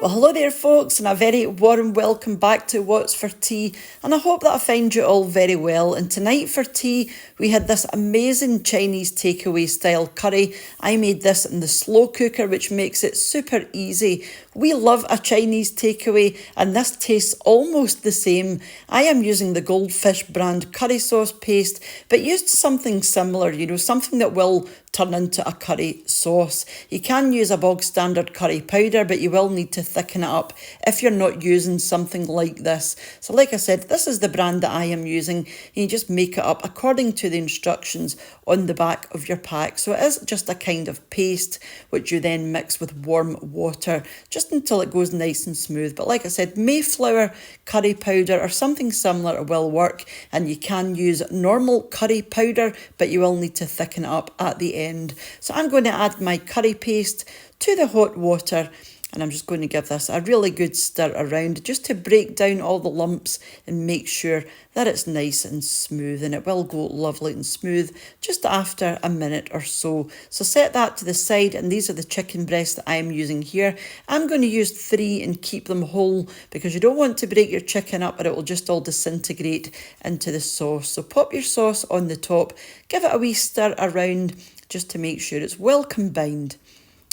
Well, hello there folks, and a very warm welcome back to What's for Tea, and I hope that I find you all very well. And tonight for tea we had this amazing Chinese takeaway style curry. I made this in the slow cooker, which makes it super easy. We love a Chinese takeaway and this tastes almost the same. I am using the Goldfish brand curry sauce paste, but used something similar, something that will turn into a curry sauce. You can use a bog standard curry powder, but you will need to thicken it up if you're not using something like this. So like I said, this is the brand that I am using. You just make it up according to the instructions on the back of your pack. So it is just a kind of paste which you then mix with warm water just until it goes nice and smooth. But like I said, Mayflower curry powder or something similar will work, and you can use normal curry powder, but you will need to thicken it up at the end. So I'm going to add my curry paste to the hot water, and I'm just going to give this a really good stir around just to break down all the lumps and make sure that it's nice and smooth, and it will go lovely and smooth just after a minute or so. So set that to the side, and these are the chicken breasts that I'm using here. I'm going to use 3 and keep them whole because you don't want to break your chicken up or it will just all disintegrate into the sauce. So pop your sauce on the top, give it a wee stir around just to make sure it's well combined.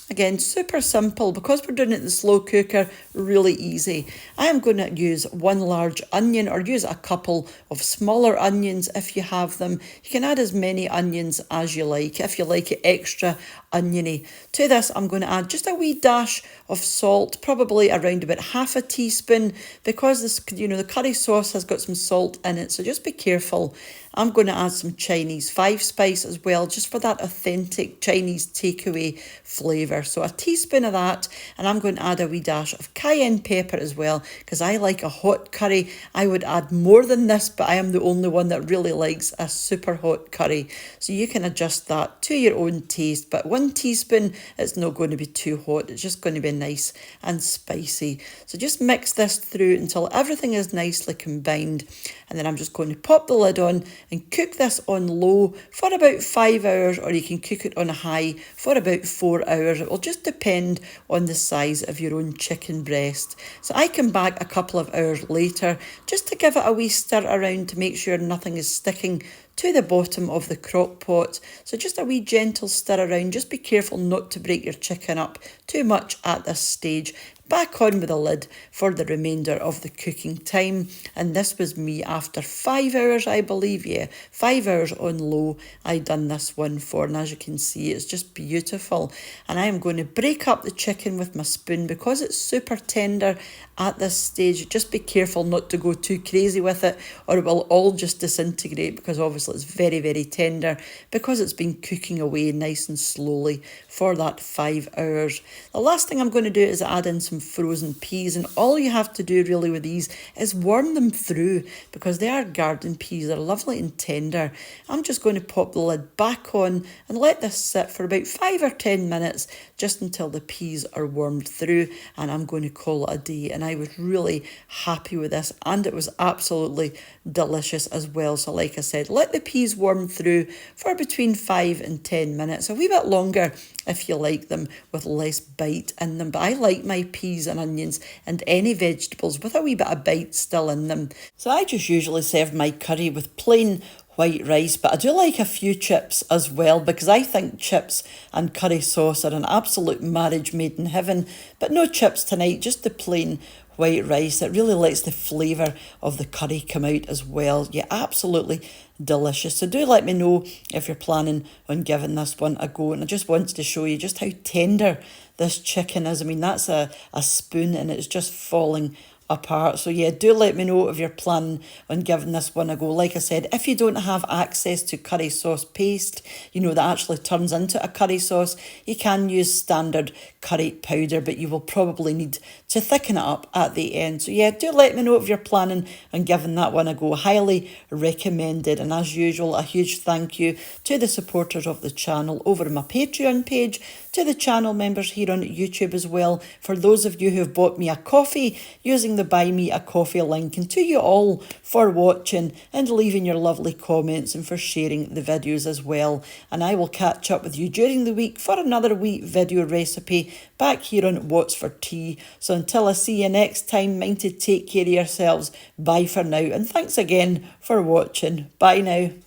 Again, super simple because we're doing it in the slow cooker, really easy. I am going to use 1 large onion, or use a couple of smaller onions if you have them. You can add as many onions as you like, if you like it extra oniony. To this, I'm going to add just a wee dash of salt, probably around about half a teaspoon, because this, the curry sauce has got some salt in it, so just be careful. I'm going to add some Chinese 5 spice as well, just for that authentic Chinese takeaway flavour. So a teaspoon of that, and I'm going to add a wee dash of cayenne pepper as well, because I like a hot curry. I would add more than this, but I am the only one that really likes a super hot curry. So you can adjust that to your own taste, but 1 teaspoon, it's not going to be too hot. It's just going to be nice and spicy. So just mix this through until everything is nicely combined, and then I'm just going to pop the lid on and cook this on low for about 5 hours, or you can cook it on high for about 4 hours. It will just depend on the size of your own chicken breast. So I come back a couple of hours later just to give it a wee stir around to make sure nothing is sticking to the bottom of the crock pot. So just a wee gentle stir around. Just be careful not to break your chicken up too much at this stage. Back on with a lid for the remainder of the cooking time. And this was me after 5 hours, I believe. Yeah, 5 hours on low I done this one for, and as you can see, it's just beautiful. And I am going to break up the chicken with my spoon because it's super tender at this stage. Just be careful not to go too crazy with it, or it will all just disintegrate, because obviously it's very, very tender because it's been cooking away nice and slowly for that 5 hours. The last thing I'm going to do is add in some frozen peas, and all you have to do really with these is warm them through, because they are garden peas. They're lovely and tender. I'm just going to pop the lid back on and let this sit for about 5 or 10 minutes just until the peas are warmed through, and I'm going to call it a day. And I was really happy with this, and it was absolutely delicious as well. So like I said, let the peas warm through for between 5 and 10 minutes, a wee bit longer if you like them with less bite in them. But I like my peas and onions and any vegetables with a wee bit of bite still in them. So I just usually serve my curry with plain white rice, but I do like a few chips as well, because I think chips and curry sauce are an absolute marriage made in heaven. But no chips tonight, just the plain white rice. It really lets the flavour of the curry come out as well. Yeah, absolutely delicious. So do let me know if you're planning on giving this one a go. And I just wanted to show you just how tender this chicken is. I mean, that's a spoon and it's just falling apart. So yeah, do let me know if you're planning on giving this one a go. Like I said, if you don't have access to curry sauce paste, that actually turns into a curry sauce, you can use standard curry powder, but you will probably need to thicken it up at the end. So yeah, do let me know if you're planning on giving that one a go. Highly recommended. And as usual, a huge thank you to the supporters of the channel over on my Patreon page. to the channel members here on YouTube as well, for those of you who have bought me a coffee using the Buy Me a Coffee link, and to you all for watching and leaving your lovely comments and for sharing the videos as well. And I will catch up with you during the week for another wheat video recipe back here on What's for Tea. So until I see you next time, mind to take care of yourselves. Bye for now, and thanks again for watching. Bye now.